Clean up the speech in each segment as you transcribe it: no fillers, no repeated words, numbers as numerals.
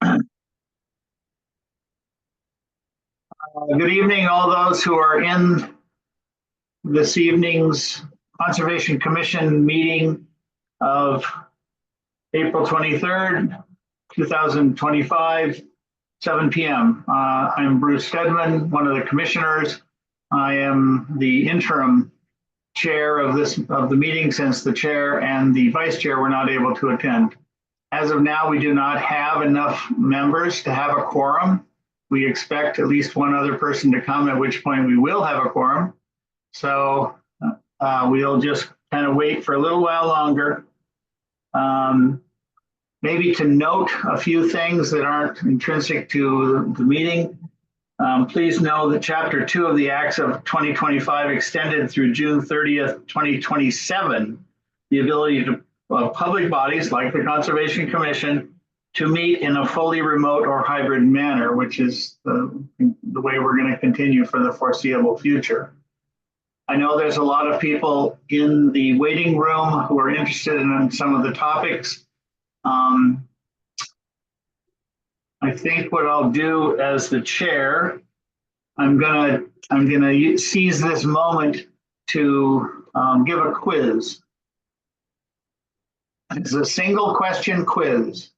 Good evening, all those who are in this evening's Conservation Commission meeting of April 23rd, 2025, 7 p.m. I'm Bruce Stedman, one of the commissioners. I am the interim chair of the meeting since the chair and the vice chair were not able to attend. As of now, we do not have enough members to have a quorum. We expect at least one other person to come, at which point we will have a quorum. So we'll just kind of wait for a little while longer. Maybe to note a few things that aren't intrinsic to the meeting. Please know that Chapter 2 of the Acts of 2025 extended through June 30th, 2027, the ability to public bodies like the Conservation Commission to meet in a fully remote or hybrid manner, which is the way we're going to continue for the foreseeable future. I know there's a lot of people in the waiting room who are interested in some of the topics. I think what I'll do as the chair, I'm gonna seize this moment to give a quiz. It's a single question quiz.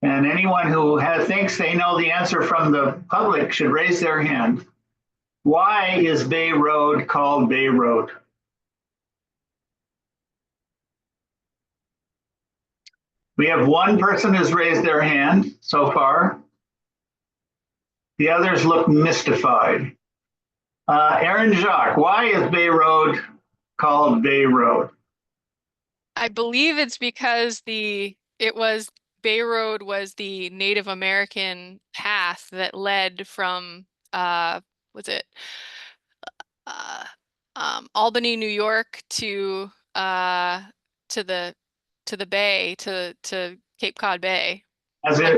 And anyone who thinks they know the answer from the public should raise their hand. Why is Bay Road called Bay Road? We have one person who's raised their hand so far. The others look mystified. Aaron Jacques, why is Bay Road called Bay Road? I believe it's because Bay Road was the Native American path that led from Albany, New York to the bay to Cape Cod Bay.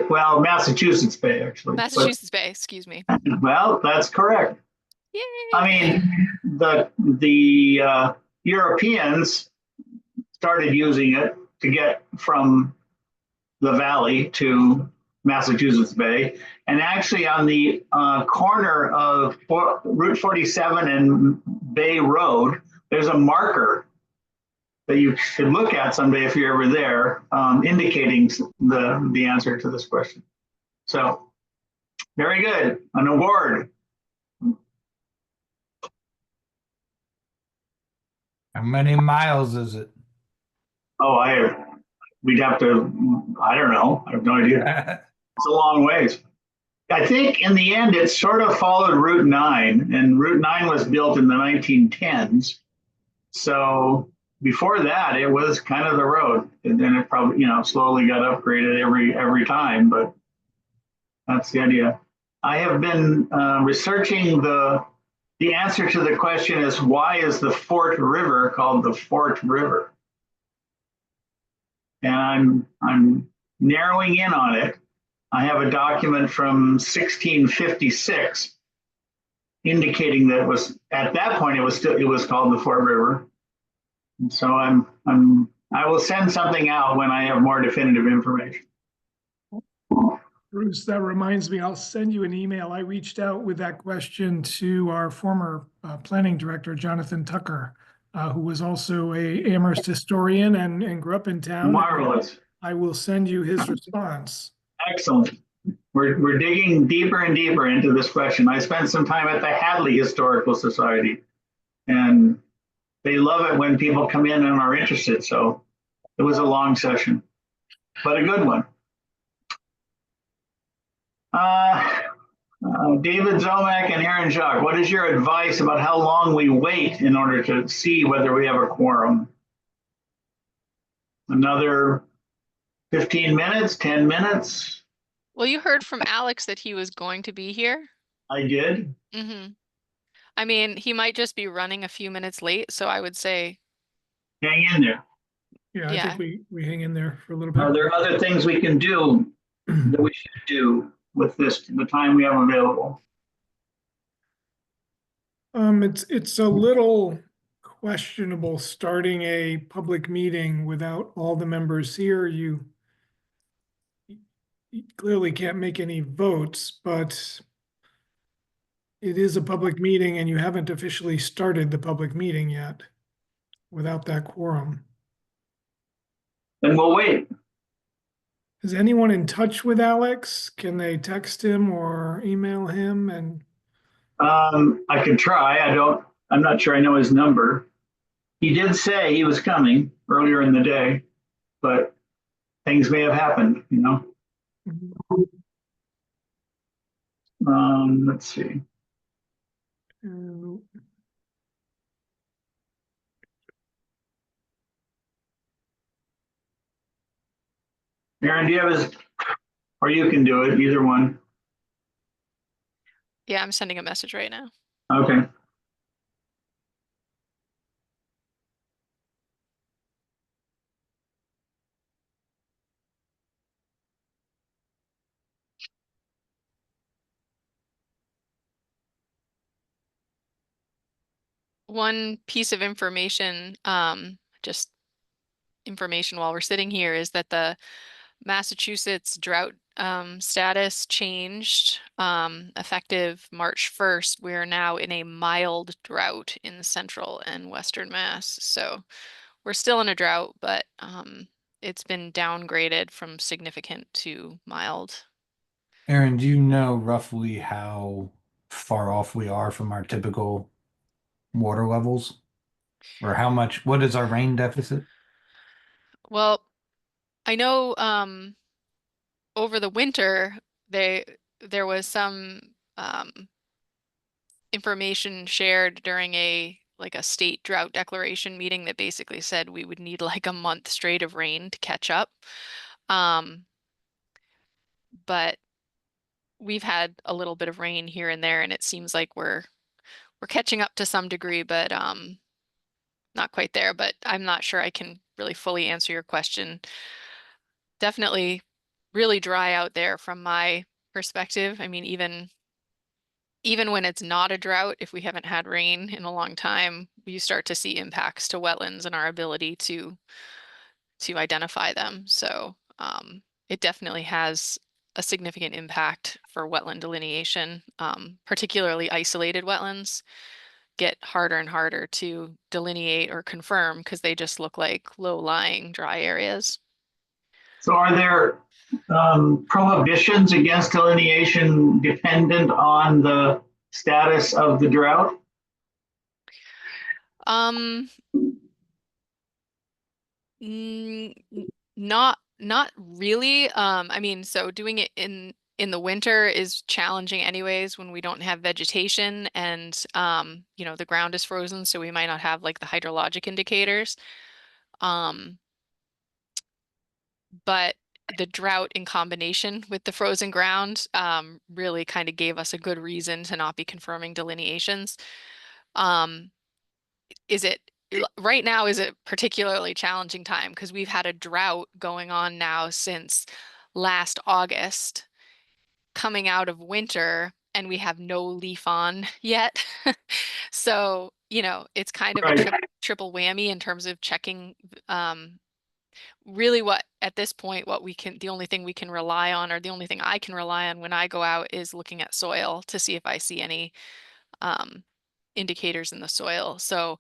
Well, Massachusetts Bay, actually. Massachusetts Bay, excuse me. Well, that's correct. Yay. I mean, the Europeans started using it to get from the valley to Massachusetts Bay. And actually on the corner of Route 47 and Bay Road, there's a marker that you should look at someday if you're ever there, indicating the answer to this question. So, very good, an award. How many miles is it? Oh, we'd have to, I don't know, I have no idea. It's a long ways. I think in the end, it sort of followed Route 9, and Route 9 was built in the 1910s. So before that, it was kind of the road, and then it probably, slowly got upgraded every time. But that's the idea. I have been researching the answer to the question is why is the Fort River called the Fort River? And I'm narrowing in on it. I have a document from 1656 indicating that it was at that point it was called the Fort River. And so I will send something out when I have more definitive information. Bruce, that reminds me, I'll send you an email. I reached out with that question to our former planning director, Jonathan Tucker, who was also a Amherst historian and grew up in town. Marvelous. I will send you his response. Excellent. We're digging deeper and deeper into this question. I spent some time at the Hadley Historical Society, and they love it when people come in and are interested. So it was a long session, but a good one. David Zomack and Aaron Jacques, what is your advice about how long we wait in order to see whether we have a quorum? Another 15 minutes, 10 minutes? Well, you heard from Alex that he was going to be here. I did. Mm-hmm. I mean, he might just be running a few minutes late, so I would say hang in there. Yeah, I think we hang in there for a little bit. Are there other things we can do that we should do with the time we have available? It's a little questionable starting a public meeting without all the members here. you clearly can't make any votes, but it is a public meeting and you haven't officially started the public meeting yet without that quorum. Then we'll wait. Is anyone in touch with Alex? Can they text him or email him? And I could try. I'm not sure I know his number. He did say he was coming earlier in the day, but things may have happened, you know? Let's see. uh, Aaron, do you have his, or you can do it, either one. Yeah, I'm sending a message right now. Okay. One piece of information, just information while we're sitting here, is that the Massachusetts drought status changed effective March 1st. We are now in a mild drought in central and western Mass. So we're still in a drought, but it's been downgraded from significant to mild. Aaron, do you know roughly how far off we are from our typical water levels? Or how much, what is our rain deficit? Well, I know over the winter there was some information shared during a state drought declaration meeting that basically said we would need like a month straight of rain to catch up. But we've had a little bit of rain here and there, and it seems like we're catching up to some degree, but not quite there. But I'm not sure I can really fully answer your question. Definitely really dry out there from my perspective. I mean, even when it's not a drought, if we haven't had rain in a long time, you start to see impacts to wetlands and our ability to identify them. So it definitely has a significant impact for wetland delineation, particularly isolated wetlands get harder and harder to delineate or confirm because they just look like low-lying dry areas. So are there prohibitions against delineation dependent on the status of the drought? Um, not really. I mean, so doing it in the winter is challenging anyways when we don't have vegetation and you know, the ground is frozen, so we might not have like the hydrologic indicators. But the drought in combination with the frozen ground really kind of gave us a good reason to not be confirming delineations. Is it right now is a particularly challenging time because we've had a drought going on now since last August, coming out of winter, and we have no leaf on yet. So, you know, it's kind of a Right. triple whammy in terms of checking really what at this point what we can the only thing we can rely on, or the only thing I can rely on when I go out, is looking at soil to see if I see any indicators in the soil. So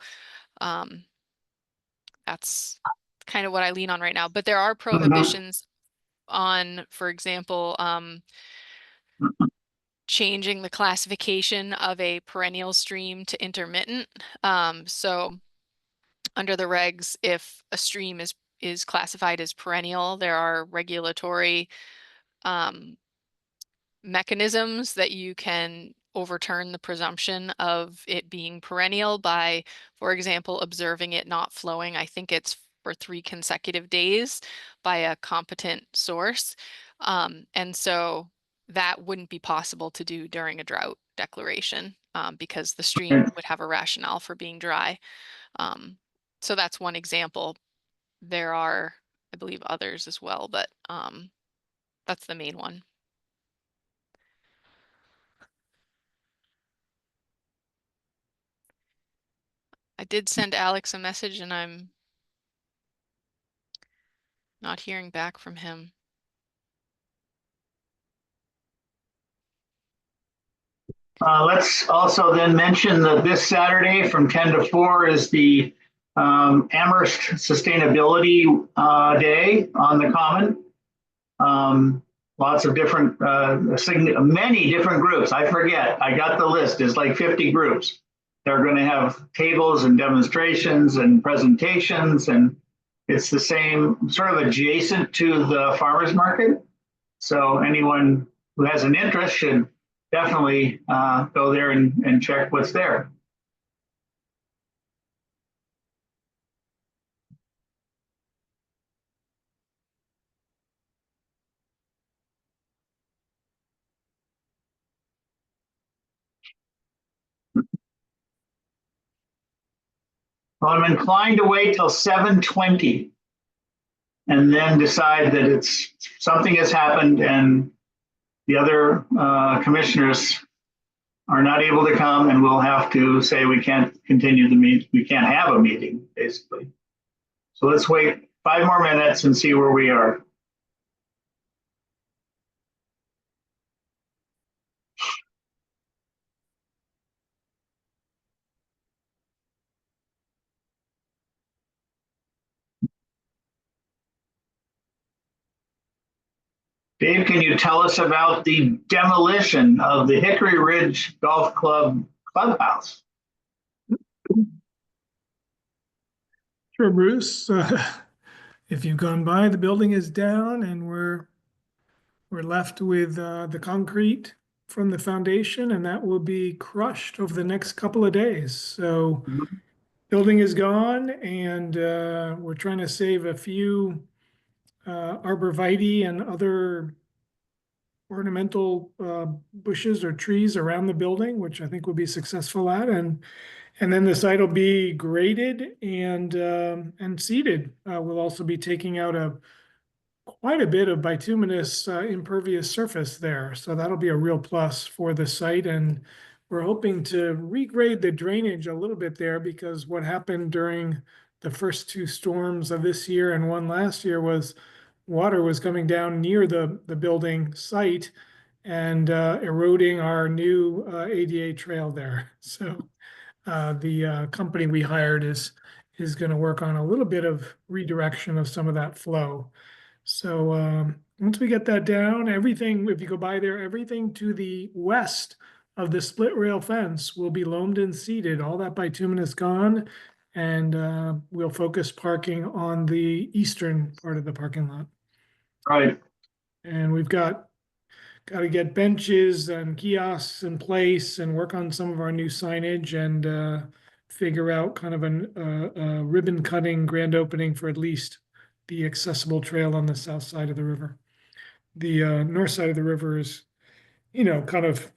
that's kind of what I lean on right now. But there are prohibitions on, for example, changing the classification of a perennial stream to intermittent. So under the regs, if a stream is classified as perennial, there are regulatory mechanisms that you can overturn the presumption of it being perennial by, for example, observing it not flowing. I think it's for 3 consecutive days by a competent source. And so that wouldn't be possible to do during a drought declaration because the stream would have a rationale for being dry. So that's one example. There are, I believe, others as well, but that's the main one. I did send Alex a message and I'm not hearing back from him. Let's also then mention that this Saturday from 10 to 4 is the Amherst Sustainability Day on the Common. Lots of different, many different groups. I forget, I got the list. It's like 50 groups. They're going to have tables and demonstrations and presentations, and it's the same sort of adjacent to the farmers market. So anyone who has an interest should definitely go there and check what's there. Well, I'm inclined to wait till 7:20 and then decide that it's something has happened and the other commissioners are not able to come, and we'll have to say we can't continue the meet. We can't have a meeting, basically. So let's wait 5 more minutes and see where we are. Dave, can you tell us about the demolition of the Hickory Ridge Golf Club clubhouse? Sure, Bruce. If you've gone by, the building is down and we're left with the concrete from the foundation, and that will be crushed over the next couple of days. So building is gone, and we're trying to save a few arborvitae and other ornamental bushes or trees around the building, which I think we'll be successful at. And then the site will be graded and seeded. We'll also be taking out quite a bit of bituminous impervious surface there. So that'll be a real plus for the site. And we're hoping to regrade the drainage a little bit there, because what happened during the first 2 storms of this year and one last year was water was coming down near the building site and eroding our new ADA trail there. So the company we hired is going to work on a little bit of redirection of some of that flow. So once we get that down, everything, if you go by there, everything to the west of the split rail fence will be loamed and seeded. All that bitumen is gone, and we'll focus parking on the eastern part of the parking lot. Right. And we've got to get benches and kiosks in place and work on some of our new signage and figure out kind of a ribbon cutting grand opening for at least the accessible trail on the south side of the river. The north side of the river is, kind of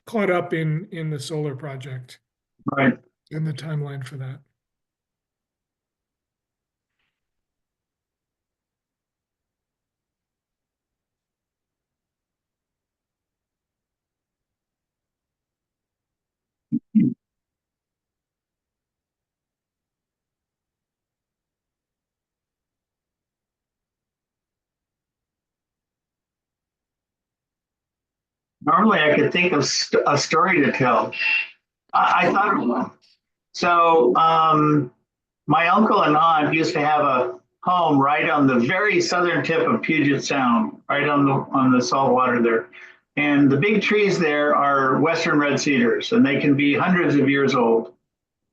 caught up in the solar project. Right. And the timeline for that. Normally I could think of a story to tell. I thought of one. So my uncle and aunt used to have a home right on the very southern tip of Puget Sound, right on the salt water there. And the big trees there are western red cedars, and they can be hundreds of years old.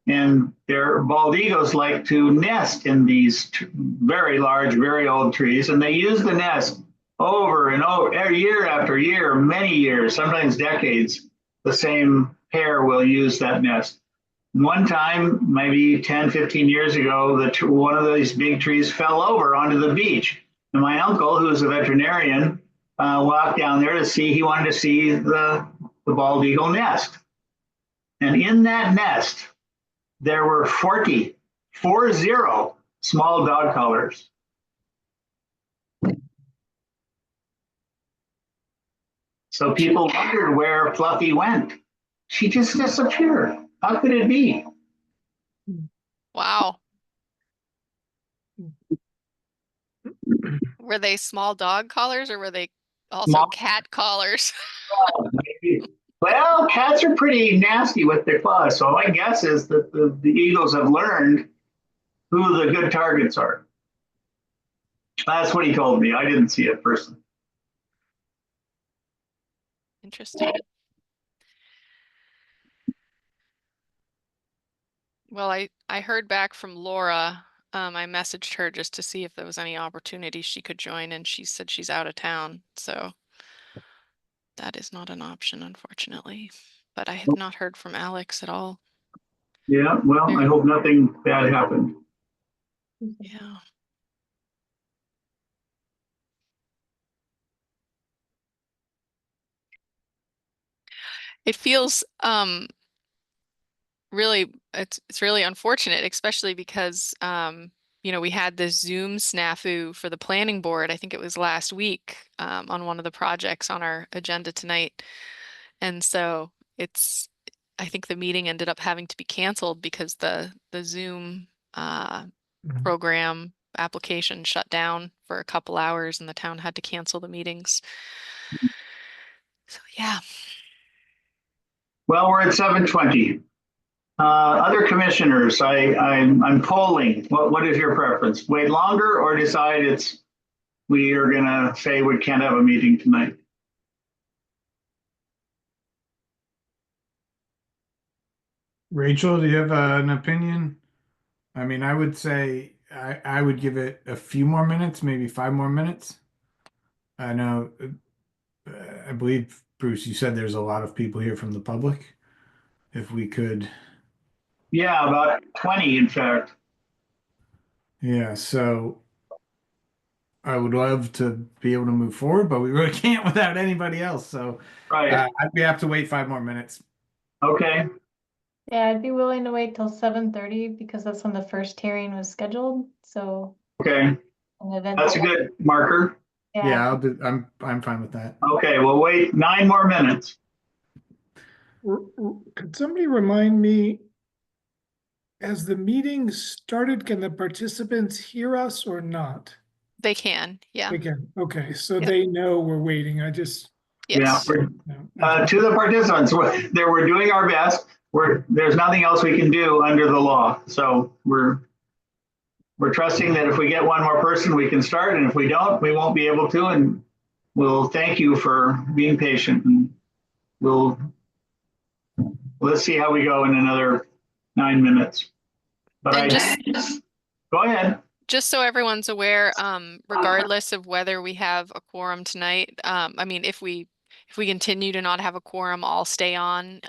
And their bald eagles like to nest in these very large, very old trees, and they use the nest over and over, year after year, many years, sometimes decades. The same pair will use that nest. One time, maybe 10, 15 years ago, one of these big trees fell over onto the beach. And my uncle, who's a veterinarian, walked down there to see, he wanted to see the bald eagle nest. And in that nest, there were 40 small dog collars. So people wondered where Fluffy went. She just disappeared. How could it be? Wow. Were they small dog collars or were they also Small. cat collars? Maybe. Well, cats are pretty nasty with their claws, so my guess is that the Eagles have learned who the good targets are. That's what he told me. I didn't see it personally. Interesting. Well, I heard back from Laura. I messaged her just to see if there was any opportunity she could join, and she said she's out of town, so that is not an option, unfortunately. But I have not heard from Alex at all. Yeah, well, I hope nothing bad happened. Yeah. It feels really it's really unfortunate, especially because you know, we had this Zoom snafu for the planning board. I think it was last week on one of the projects on our agenda tonight. And so I think the meeting ended up having to be canceled because the Zoom Mhm. program application shut down for a couple hours and the town had to cancel the meetings. So yeah. Well, we're at 7:20. Other commissioners, I'm polling. What is your preference? Wait longer or decide we are gonna say we can't have a meeting tonight? Rachel, do you have an opinion? I mean, I would say I would give it a few more minutes, maybe 5 more minutes. I know, I believe, Bruce, you said there's a lot of people here from the public. If we could, Yeah, about 20, in fact. yeah, so I would love to be able to move forward, but we really can't without anybody else. So Right, I'd be have to wait 5 more minutes. okay, Yeah, I'd be willing to wait till 7:30 because that's when the first hearing was scheduled, so okay. an event. That's a good marker. Yeah, I'm fine with that. Okay, we'll wait 9 more minutes. Could somebody remind me, as the meeting started, can the participants hear us or not? They can, yeah. They can, okay, so Yep. they know we're waiting, I just. Yeah, Yes. to the participants, we're doing our best. There's nothing else we can do under the law. So we're trusting that if we get one more person, we can start. And if we don't, we won't be able to. And we'll thank you for being patient. And let's see how we go in another 9 minutes. But And go ahead. just so everyone's aware, regardless of whether we have a quorum tonight, I mean, if we continue to not have a quorum, I'll stay on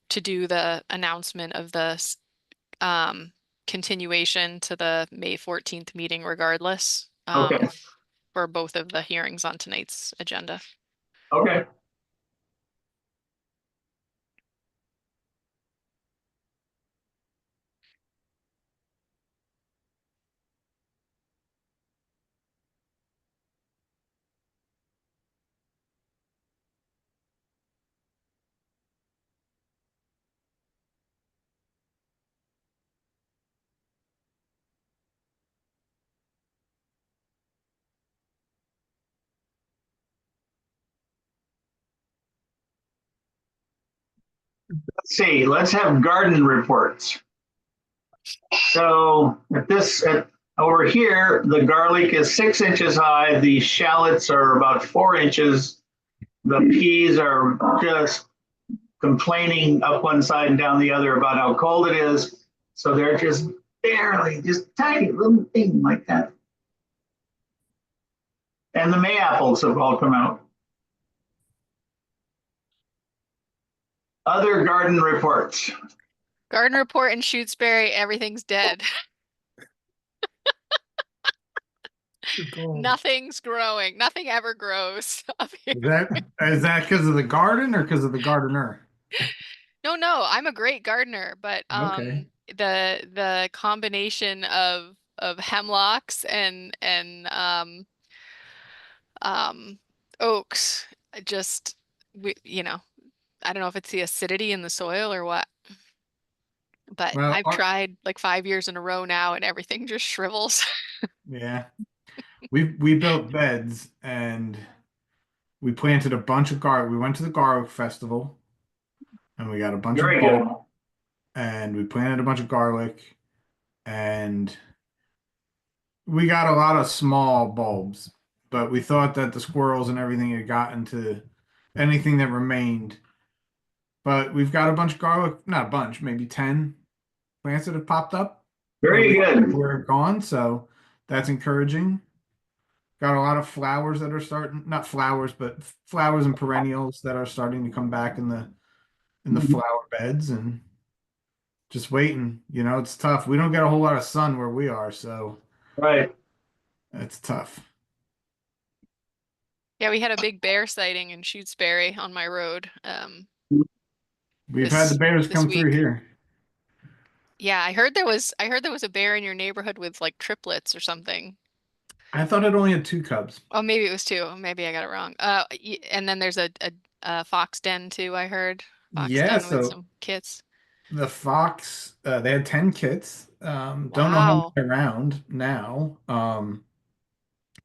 to do the announcement of the continuation to the May 14th meeting regardless. Okay. For both of the hearings on tonight's agenda. Okay. Let's see, let's have garden reports. So over here, the garlic is 6 inches high. The shallots are about 4 inches. The peas are just complaining up one side and down the other about how cold it is. So they're just barely, just tiny little thing like that. And the May apples have all come out. Other garden reports. Garden report in Shutesbury, everything's dead. Nothing's growing. Nothing ever grows up here. Is that because of the garden or because of the gardener? No, I'm a great gardener, but Okay. the combination of hemlocks and oaks just you know, I don't know if it's the acidity in the soil or what. But Well, I've tried like 5 years in a row now and everything just shrivels. yeah. We built beds and we planted a bunch of garlic. We went to the garlic festival and we got a bunch Very of good. bulb and we planted a bunch of garlic and we got a lot of small bulbs, but we thought that the squirrels and everything had gotten to anything that remained. But we've got a bunch of garlic, not a bunch, maybe 10 plants that have popped up. Very good. We're gone, so that's encouraging. Got a lot of flowers that are starting, not flowers, but flowers and perennials that are starting to come back in the Mhm. flower beds and just waiting. You know, it's tough. We don't get a whole lot of sun where we are, so Right. it's tough. Yeah, we had a big bear sighting in Shutesbury on my road. We've had the bears this come through week. here. Yeah, I heard there was a bear in your neighborhood with like triplets or something. I thought it only had 2 cubs. Oh, maybe it was two. Maybe I got it wrong. And then there's a fox den too, I heard. Fox Yeah, den with so some kits. the fox, they had 10 kits. Don't know how many Wow. around now.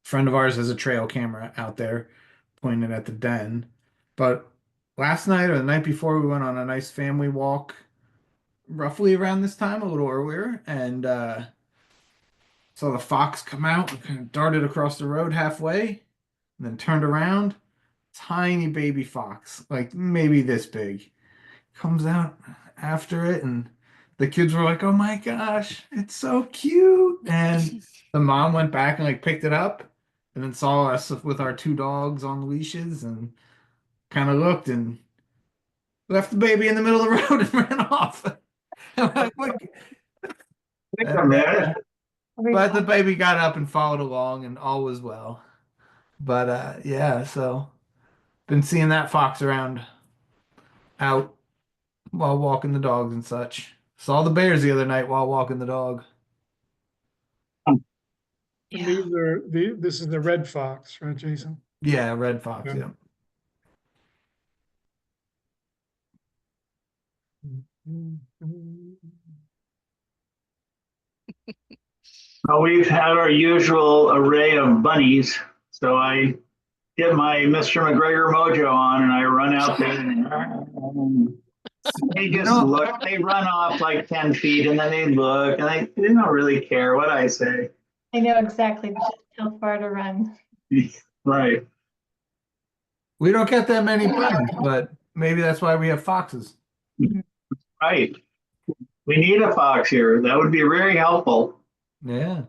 Friend of ours has a trail camera out there pointed at the den. But last night or the night before, we went on a nice family walk, roughly around this time, a little earlier, and saw the fox come out and kind of darted across the road halfway, and then turned around. Tiny baby fox, like maybe this big, comes out after it, and the kids were like, "Oh my gosh, it's so cute!" And the mom went back and like picked it up, and then saw us with our 2 dogs on leashes, and kind of looked and left the baby in the middle of the road and ran off. I'm like, Wait a minute. but the baby got up and followed along, and all was well. But yeah, so been seeing that fox around out while walking the dogs and such. Saw the bears the other night while walking the dog. And Yeah. this is the red fox, right, Jason? Yeah, red fox. Yeah. Yeah. Well, we've had our usual array of bunnies, so I get my Mr. McGregor mojo on and I run out there and they You just know, look, they run off like 10 feet and then they look and they don't really care what I say. I know exactly just how far to run. Right. we don't get that many bunnies, but maybe that's why we have foxes. Right. We need a fox here. That would be very helpful. Yeah.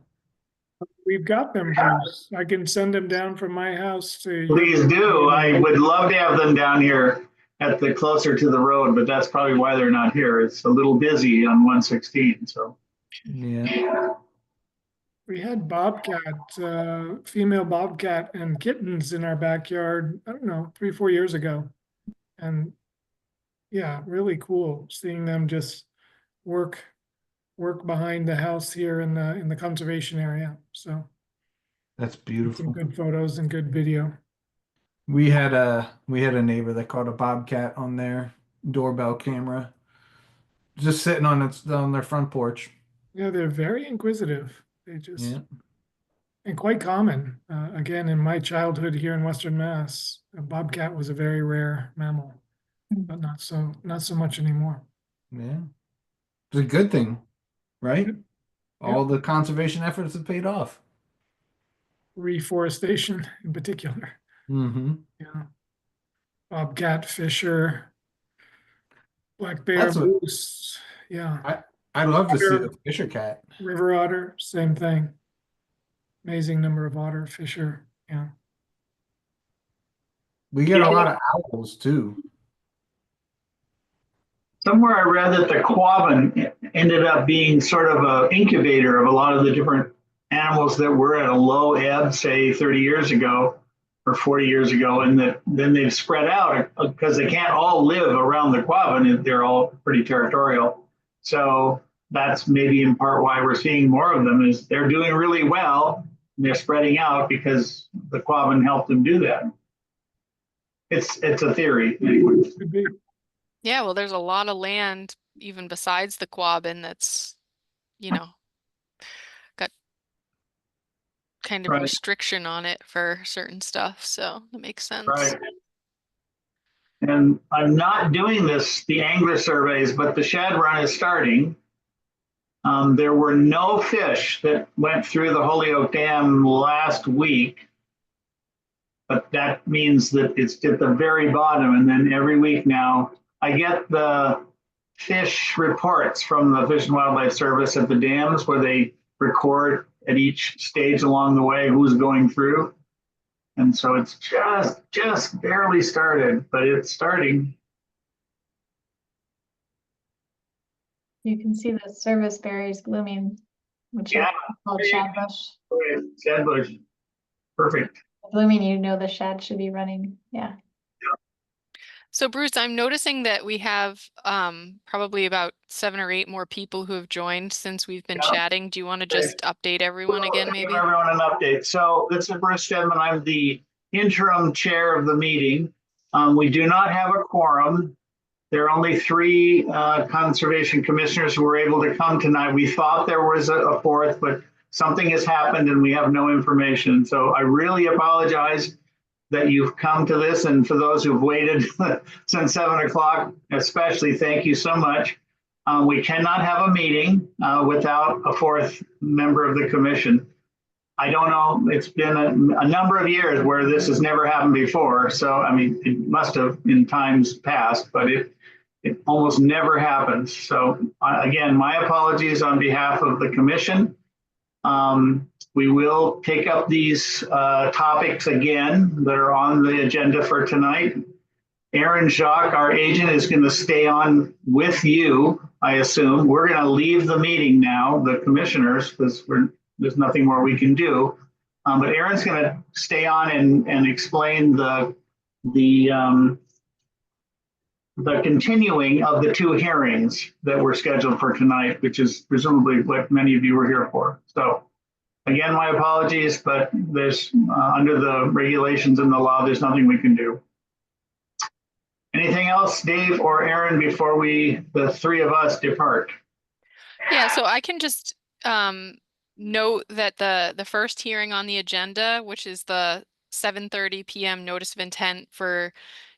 We've got them, Bruce. I can send them down from my house to you. Please do. I would love to have them down here at the closer to the road, but that's probably why they're not here. It's a little busy on 116. So Yeah. We had female bobcat and kittens in our backyard, I don't know, 3, 4 years ago. And yeah, really cool seeing them just work behind the house here in the conservation area. So That's some beautiful. good photos and good video. We had a neighbor that caught a bobcat on their doorbell camera, just sitting on their front porch. Yeah, they're very inquisitive. They just Yeah. and quite common. Again, in my childhood here in Western Mass, a bobcat was a very rare mammal, but not so much anymore. Yeah. It's a good thing, right? Yep. All the conservation efforts have paid off. Reforestation in particular. Mm-hmm. Yeah. Bobcat, fisher, black bear, That's what- moose. Yeah. I'd love to see Sure. a fisher cat. River otter, same thing. Amazing number of otter, fisher. Yeah. We get a lot of owls too. somewhere I read that the quabbin ended up being sort of an incubator of a lot of the different animals that were at a low ebb, say 30 years ago or 40 years ago, and that then they've spread out because they can't all live around the quabbin. They're all pretty territorial. So that's maybe in part why we're seeing more of them is they're doing really well. And they're spreading out because the quabbin helped them do that. It's a theory. Anyway. Could be. Yeah, well, there's a lot of land even besides the Quabbin that's, got kind of Right. restriction on it for certain stuff, so that makes sense. Right. And I'm not doing the angler surveys, but the shad run is starting. There were no fish that went through the Holyoke Dam last week, but that means that it's at the very bottom. And then every week now, I get the fish reports from the Fish and Wildlife Service at the dams where they record at each stage along the way who's going through. And so it's just barely started, but it's starting. You can see the service berries blooming, which Yeah. are called shad bush. Shad bush, perfect. Blooming, you know the shad should be running. Yeah. So Bruce, I'm noticing that we have probably about 7 or 8 more people who have joined since we've been Yeah. chatting. Do you want to just update everyone again, Give maybe? everyone an update. So this is Bruce Stedman. I'm the interim chair of the meeting. We do not have a quorum. There are only 3 conservation commissioners who were able to come tonight. We thought there was a fourth, but something has happened and we have no information. So I really apologize that you've come to this. And for those who've waited since 7 o'clock, especially, thank you so much. We cannot have a meeting without a fourth member of the commission. I don't know, it's been a number of years where this has never happened before. So, I mean, it must have in times past, but it almost never happens. So again, my apologies on behalf of the commission. We will take up these topics again that are on the agenda for tonight. Aaron Jacques, our agent, is going to stay on with you, I assume. We're going to leave the meeting now, the commissioners, because there's nothing more we can do. But Aaron's going to stay on and explain the continuing of the 2 hearings that were scheduled for tonight, which is presumably what many of you were here for. So again, my apologies, but there's under the regulations and the law, there's nothing we can do. Anything else, Dave or Aaron, before the 3 of us depart? Yeah, so I can just note that the first hearing on the agenda, which is the 7:30 p.m. notice of intent for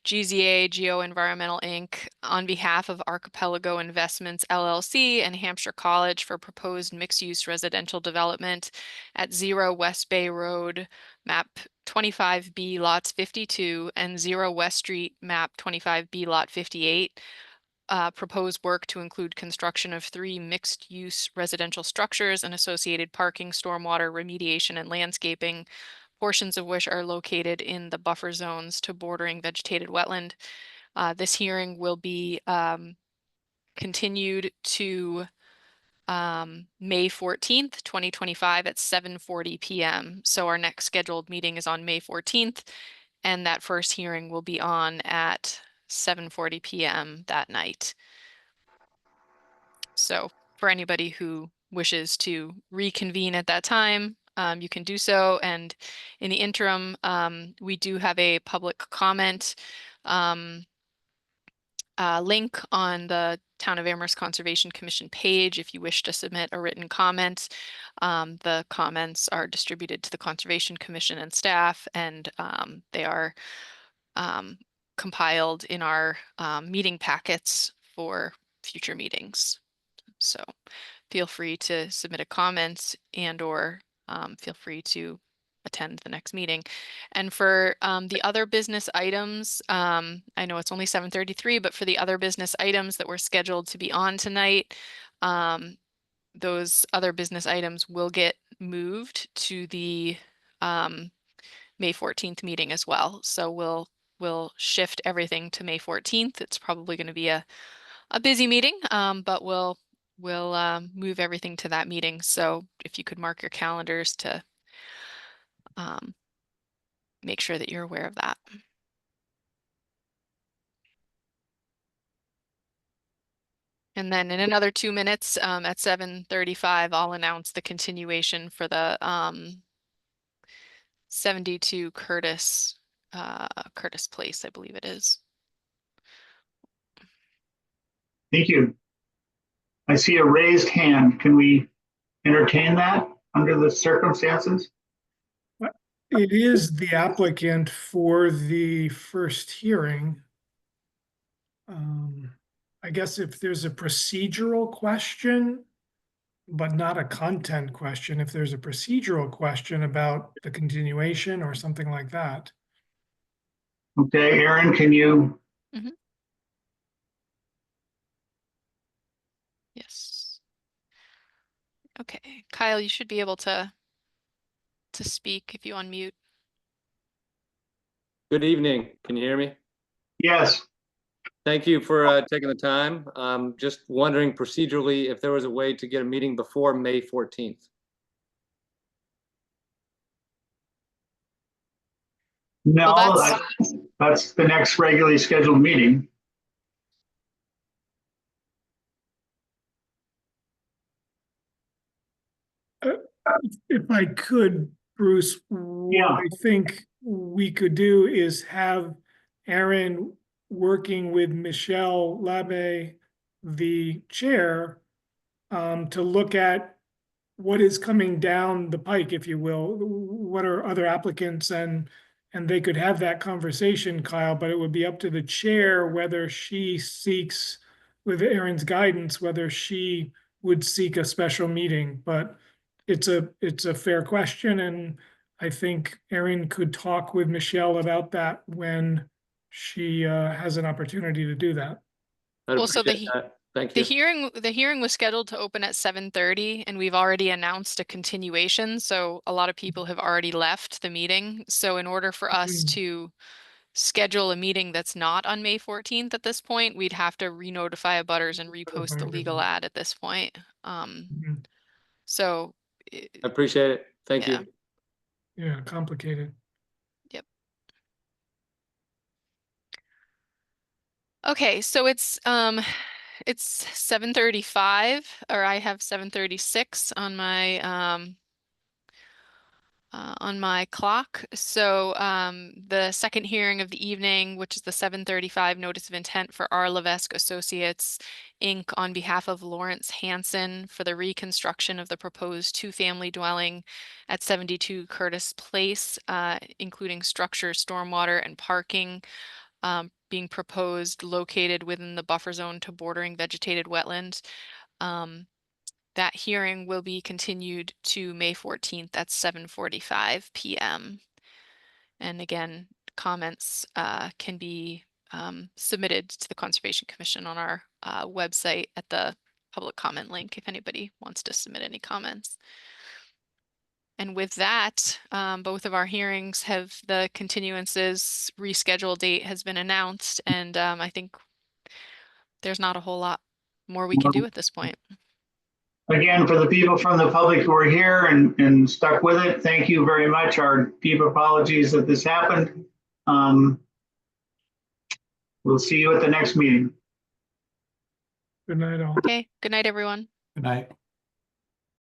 GZA Geo Environmental Inc. on behalf of Archipelago Investments LLC and Hampshire College for proposed mixed-use residential development at 0 West Bay Road, map 25B lots 52 and 0 West Street, map 25B lot 58. Proposed work to include construction of 3 mixed-use residential structures and associated parking, stormwater remediation, and landscaping, portions of which are located in the buffer zones to bordering vegetated wetland. This hearing will be continued to May 14th, 2025 at 7:40 p.m. So our next scheduled meeting is on May 14th, and that first hearing will be on at 7:40 p.m. that night. So for anybody who wishes to reconvene at that time, you can do so. And in the interim, we do have a public comment link on the Town of Amherst Conservation Commission page if you wish to submit a written comment. The comments are distributed to the Conservation Commission and staff, and they are compiled in our meeting packets for future meetings. So feel free to submit a comment and or feel free to attend the next meeting. And for the other business items, I know it's only 7:33, but for the other business items that were scheduled to be on tonight, those other business items will get moved to the May 14th meeting as well. So we'll shift everything to May 14th. It's probably going to be a busy meeting, but we'll move everything to that meeting. So if you could mark your calendars to make sure that you're aware of that. And then in another 2 minutes, at 7:35, I'll announce the continuation for the 72 Curtis Place, I believe it is. Thank you. I see a raised hand. Can we entertain that under the circumstances? It is the applicant for the first hearing. I guess if there's a procedural question, but not a content question, if there's a procedural question about the continuation or something like that. Okay, Aaron, can you? Yes. Okay, Kyle, you should be able to speak if you unmute. Good evening. Can you hear me? Yes. Thank you for taking the time. Just wondering procedurally if there was a way to get a meeting before May 14th. No, Well, that's the next regularly scheduled meeting. If I could, Bruce, Yeah. what I think we could do is have Aaron working with Michelle Labbe, the chair, to look at what is coming down the pike, if you will. What are other applicants, and they could have that conversation, Kyle, but it would be up to the chair whether she seeks, with Aaron's guidance, whether she would seek a special meeting. But it's a fair question, and I think Aaron could talk with Michelle about that when she has an opportunity to do that. I'd Well, so appreciate that. Thank you. the hearing was scheduled to open at 7:30, and we've already announced a continuation, so a lot of people have already left the meeting. So in order for us to schedule a meeting that's not on May 14th at this point, we'd have to re-notify abutters and repost the legal ad at this point. Mhm. So I appreciate it. Thank yeah. you. Yeah, complicated. Okay, so it's 7:35, or I have 7:36 on my clock. So the second hearing of the evening, which is the 7:35 notice of intent for R. Levesque Associates, Inc. on behalf of Lawrence Hanson for the reconstruction of the proposed two-family dwelling at 72 Curtis Place, including structure, stormwater, and parking, being proposed located within the buffer zone to bordering vegetated wetland. That hearing will be continued to May 14th at 7:45 p.m. And again, comments can be submitted to the Conservation Commission on our website at the public comment link if anybody wants to submit any comments. And with that, both of our hearings have the continuances, rescheduled date has been announced, and I think there's not a whole lot more we can do at this point. Again, for the people from the public who are here and stuck with it, thank you very much. Our deep apologies that this happened. We'll see you at the next meeting. Good night, all. Okay, good night, everyone. Good night.